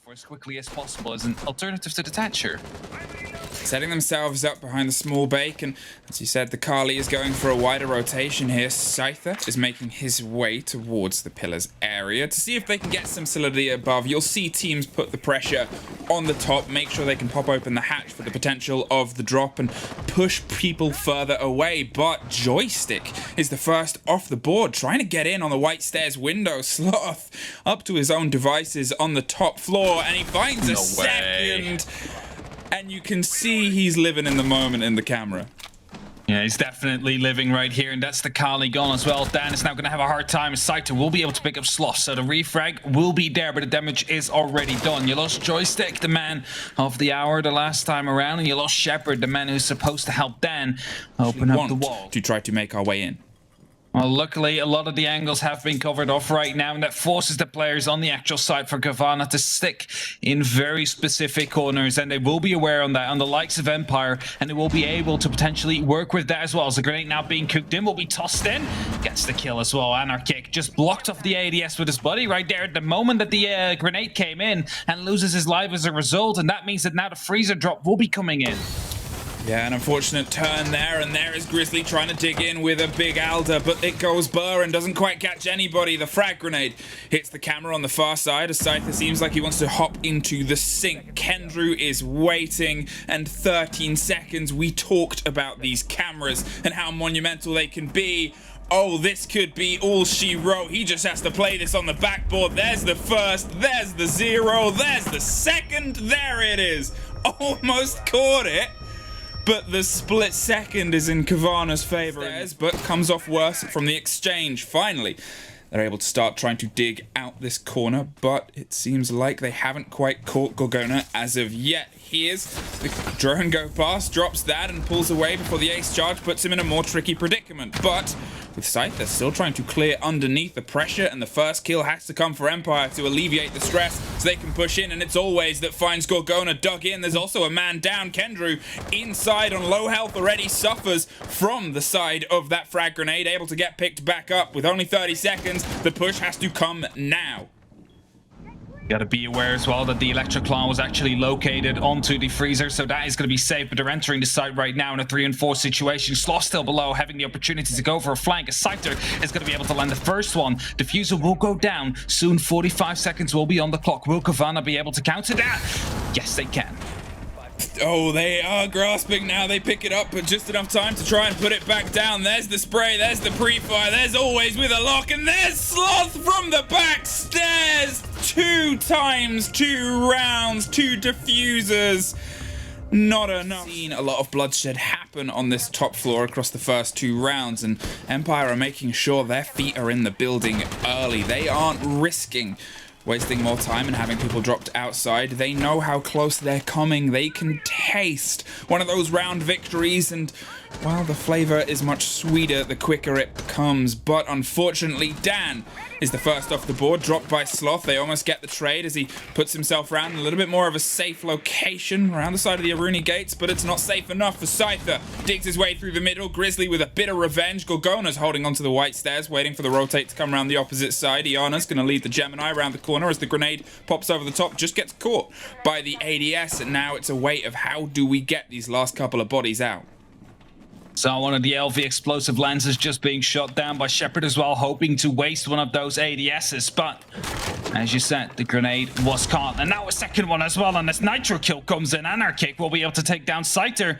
for as quickly as possible as an alternative to the Thatcher. Setting themselves up behind the small bake, and as you said, the Carly is going for a wider rotation here. Scyther is making his way towards the pillars area to see if they can get some solidity above. You'll see teams put the pressure on the top, make sure they can pop open the hatch for the potential of the drop and push people further away. But Joystick is the first off the board, trying to get in on the white stairs window. Sloth up to his own devices on the top floor, and he finds a second. And you can see he's living in the moment in the camera. Yeah, he's definitely living right here, and that's the Carly gone as well. Dan is now going to have a hard time. Scyther will be able to pick up Sloth, so the refrag will be there, but the damage is already done. You lost Joystick, the man of the hour the last time around, and you lost Shepard, the man who's supposed to help Dan open up the wall. To try to make our way in. Well, luckily, a lot of the angles have been covered off right now, and that forces the players on the actual side for Cowana to stick in very specific corners, and they will be aware on that, on the likes of Empire, and they will be able to potentially work with that as well. As the grenade now being cooked in will be tossed in, gets the kill as well. Anarchic just blocked off the ADS with his buddy right there at the moment that the grenade came in, and loses his life as a result, and that means that now the freezer drop will be coming in. Yeah, an unfortunate turn there, and there is Grizzly trying to dig in with a big Alder, but it goes burr and doesn't quite catch anybody. The frag grenade hits the camera on the far side. Scyther seems like he wants to hop into the sink. Kendrew is waiting, and 13 seconds. We talked about these cameras and how monumental they can be. Oh, this could be all she wrote. He just has to play this on the backboard. There's the first, there's the zero, there's the second. There it is. Almost caught it. But the split second is in Cavana's favor, but comes off worse from the exchange. Finally, they're able to start trying to dig out this corner, but it seems like they haven't quite caught Gorgona as of yet. Here's the drone go past, drops that and pulls away before the ace charge puts him in a more tricky predicament. But with Scyther still trying to clear underneath the pressure, and the first kill has to come for Empire to alleviate the stress so they can push in, and it's always that finds Gorgona dug in. There's also a man down. Kendrew inside on low health already suffers from the side of that frag grenade, able to get picked back up with only 30 seconds. The push has to come now. Got to be aware as well that the Electroclaw was actually located onto the freezer, so that is going to be safe, but they're entering the site right now in a 3-4 situation. Sloth still below, having the opportunity to go for a flank. Scyther is going to be able to land the first one. Diffuser will go down soon. 45 seconds will be on the clock. Will Cowana be able to counter that? Yes, they can. Oh, they are grasping now. They pick it up, but just enough time to try and put it back down. There's the spray, there's the pre-fire, there's always with a lock, and there's Sloth from the back stairs. 2 times, 2 rounds, 2 diffusers. Not enough. Seen a lot of bloodshed happen on this top floor across the first 2 rounds, and Empire are making sure their feet are in the building early. They aren't risking wasting more time and having people dropped outside. They know how close they're coming. They can taste one of those round victories, and well, the flavor is much sweeter the quicker it comes. But unfortunately, Dan is the first off the board, dropped by Sloth. They almost get the trade as he puts himself around a little bit more of a safe location around the side of the Aruni gates, but it's not safe enough for Scyther. Digs his way through the middle. Grizzly with a bit of revenge. Gorgona's holding onto the white stairs, waiting for the rotate to come around the opposite side. Iana's going to lead the Gemini around the corner as the grenade pops over the top, just gets caught by the ADS, and now it's a weight of how do we get these last couple of bodies out. So one of the LV explosive lenses just being shot down by Shepard as well, hoping to waste one of those ADSs. But as you said, the grenade was caught. And now a second one as well. And this Nitro kill comes in. Anarchic will be able to take down Scyther.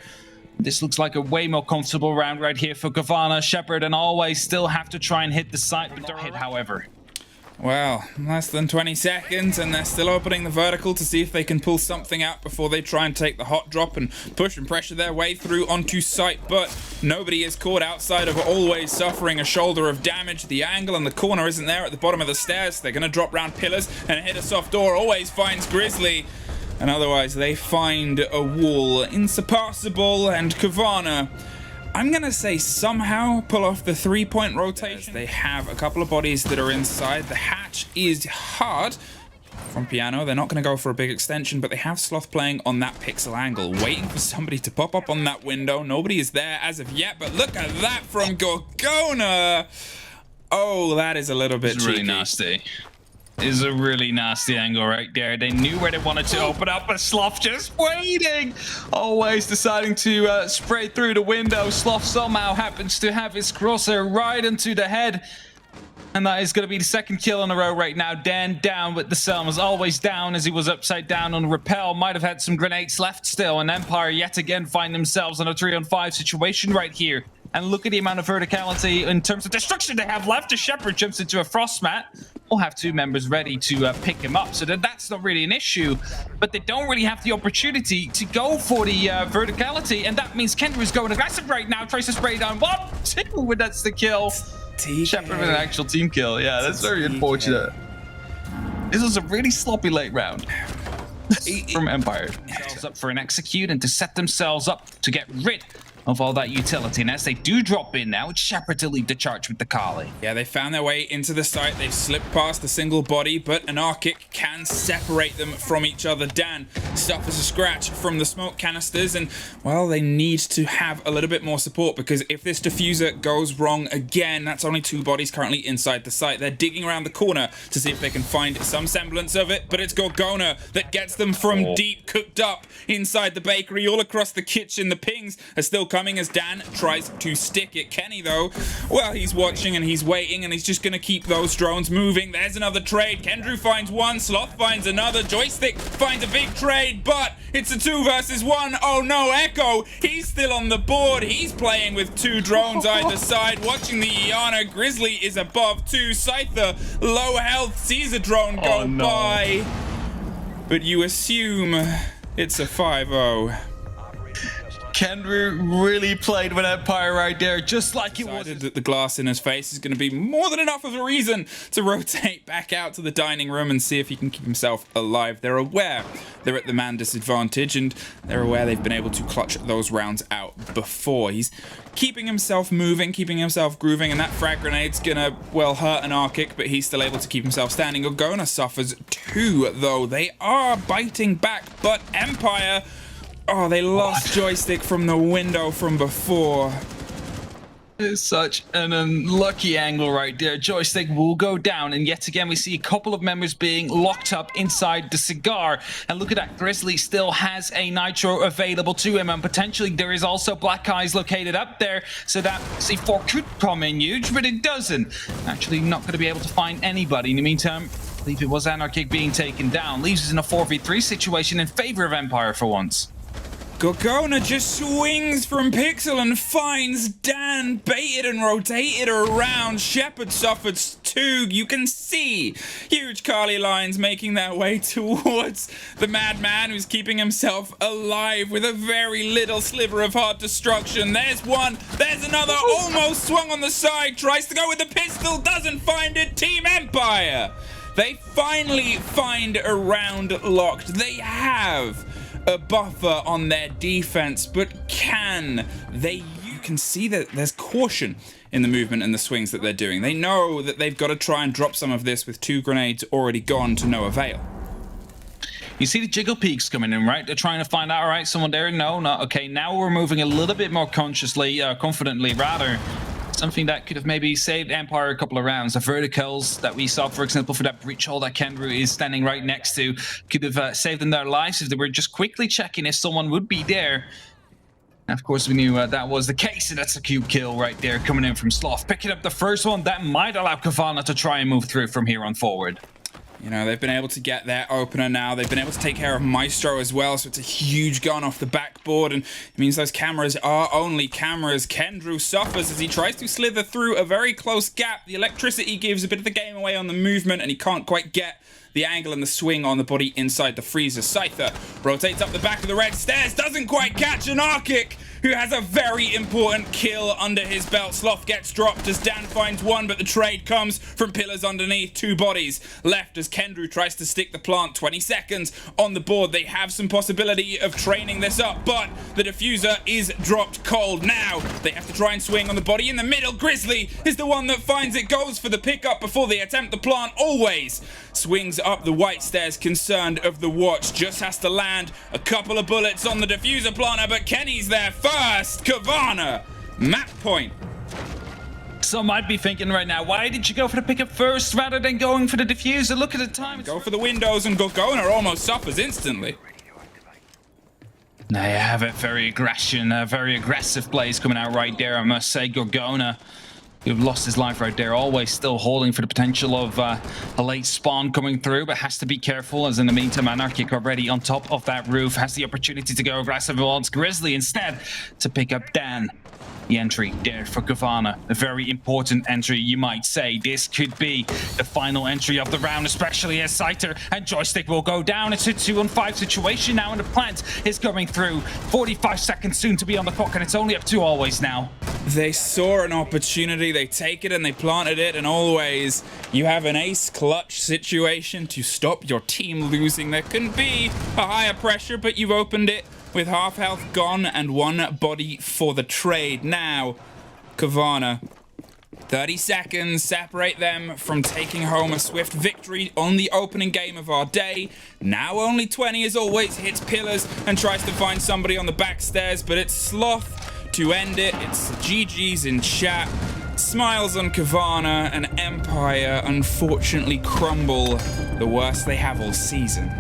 This looks like a way more comfortable round right here for Cowana. Shepard and Always still have to try and hit the site, but don't hit, however. Well, less than 20 seconds, and they're still opening the vertical to see if they can pull something out before they try and take the hot drop and push and pressure their way through onto site. But nobody is caught outside of Always suffering a shoulder of damage. The angle and the corner isn't there at the bottom of the stairs. They're going to drop round pillars and hit a soft door. Always finds Grizzly, and otherwise they find a wall insurpassable, and Cowana, I'm going to say, somehow pull off the 3-point rotation. They have a couple of bodies that are inside. The hatch is hard from Piano. They're not going to go for a big extension, but they have Sloth playing on that pixel angle, waiting for somebody to pop up on that window. Nobody is there as of yet, but look at that from Gorgona. Oh, that is a little bit cheeky. Really nasty. is a really nasty angle right there. They knew where they wanted to open up, but Sloth just waiting. Always deciding to spray through the window. Sloth somehow happens to have his crosshair right into the head. And that is going to be the second kill in a row right now. Dan down with the Selmas, always down as he was upside down on Repel. Might have had some grenades left still. And Empire yet again find themselves in a 3-on-5 situation right here. And look at the amount of verticality in terms of destruction they have left. The Shepherd jumps into a frost mat. We'll have two members ready to pick him up. So that's not really an issue. But they don't really have the opportunity to go for the verticality. And that means Kendra is going aggressive right now. Tries to spray down 1, 2, but that's the kill. Shepherd with an actual team kill. Yeah, that's very unfortunate. This was a really sloppy late round from Empire. Themselves up for an execute and to set themselves up to get rid of all that utility. And as they do drop in now, it's Shepherd to lead the charge with the Kali. Yeah, they found their way into the site. They've slipped past the single body, but an Arctic can separate them from each other. Dan suffers a scratch from the smoke canisters, and, well, they need to have a little bit more support, because if this diffuser goes wrong again, that's only 2 bodies currently inside the site. They're digging around the corner to see if they can find some semblance of it, but it's Gorgona that gets them from deep, cooked up inside the bakery, all across the kitchen. The pings are still coming as Dan tries to stick it. Kenny, though, well, he's watching and he's waiting, and he's just going to keep those drones moving. There's another trade. Kendrew finds one. Sloth finds another. Joystick finds a big trade, but it's a 2 versus 1. Oh, no. Echo, he's still on the board. He's playing with 2 drones either side, watching the Iana. Grizzly is above 2. Scyther, low health, sees a drone go by. But you assume it's a 5-0. Kendrew really played with Empire right there, just like it was. That the glass in his face is going to be more than enough of a reason to rotate back out to the dining room and see if he can keep himself alive. They're aware they're at the man disadvantage, and they're aware they've been able to clutch those rounds out before. He's keeping himself moving, keeping himself grooving, and that frag grenade's going to, well, hurt an Arctic, but he's still able to keep himself standing. Gorgona suffers 2, though. They are biting back, but Empire... Oh, they lost Joystick from the window from before. It's such an unlucky angle right there. Joystick will go down, and yet again we see a couple of members being locked up inside the cigar. And look at that, Grizzly still has a nitro available to him, and potentially there is also Black Eyes located up there, so that C4 could come in huge, but it doesn't. Actually not going to be able to find anybody. In the meantime, I believe it was Anarchic being taken down. Leaves us in a 4v3 situation in favor of Empire for once. Gorgona just swings from Pixel and finds Dan, baited and rotated around. Shepherd suffered 2. You can see huge Kali lines making their way towards the madman who's keeping himself alive with a very little sliver of hard destruction. There's one, there's another, almost swung on the side, tries to go with the pistol, doesn't find it. Team Empire, they finally find a round locked. They have a buffer on their defense, but can they? You can see that there's caution in the movement and the swings that they're doing. They know that they've got to try and drop some of this with 2 grenades already gone to no avail. You see the jiggle peaks coming in, right? They're trying to find out, all right, someone there? No, not okay. Now we're moving a little bit more consciously, confidently, rather. Something that could have maybe saved Empire a couple of rounds. The verticals that we saw, for example, for that breach hole that Kendrew is standing right next to, could have saved them their lives if they were just quickly checking if someone would be there. And of course, we knew that was the case, and that's a cute kill right there coming in from Sloth. Picking up the first one, that might allow Cowana to try and move through from here on forward. You know, they've been able to get their opener now. They've been able to take care of Maestro as well, so it's a huge gun off the backboard, and it means those cameras are only cameras. Kendrew suffers as he tries to slither through a very close gap. The electricity gives a bit of the game away on the movement, and he can't quite get the angle and the swing on the body inside the freezer. Scyther rotates up the back of the red stairs, doesn't quite catch an Arctic, who has a very important kill under his belt. Sloth gets dropped as Dan finds one, but the trade comes from pillars underneath. 2 bodies left as Kendrew tries to stick the plant. 20 seconds on the board. They have some possibility of training this up, but the diffuser is dropped cold. Now they have to try and swing on the body in the middle. Grizzly is the one that finds it, goes for the pickup before they attempt the plant. Always swings up the white stairs, concerned of the watch. Just has to land a couple of bullets on the diffuser planter, but Kenny's there first. Cowana, map point. Some might be thinking right now, why did you go for the pickup first rather than going for the diffuser? Look at the time. Go for the windows, and Cowana almost suffers instantly. Now you have it, very aggressive plays coming out right there, I must say. Cowana, who've lost his life right there, always still holding for the potential of a late spawn coming through, but has to be careful, as in the meantime, Anarchic already on top of that roof, has the opportunity to go aggressive, wants Grizzly instead to pick up Dan. The entry there for Cowana, a very important entry, you might say. This could be the final entry of the round, especially as Scyther and Joystick will go down. It's a 2-on-5 situation now, and the plant is coming through. 45 seconds soon to be on the clock, and it's only up 2 always now. They saw an opportunity, they take it and they planted it, and always you have an ace clutch situation to stop your team losing. There can be a higher pressure, but you've opened it with half health gone and 1 body for the trade. Now, Cowana, 30 seconds separate them from taking home a swift victory on the opening game of our day. Now only 20 as always, hits pillars and tries to find somebody on the back stairs, but it's Sloth to end it. It's GG's in chat. Smiles on Cowana, and Empire unfortunately crumble, the worst they have all season.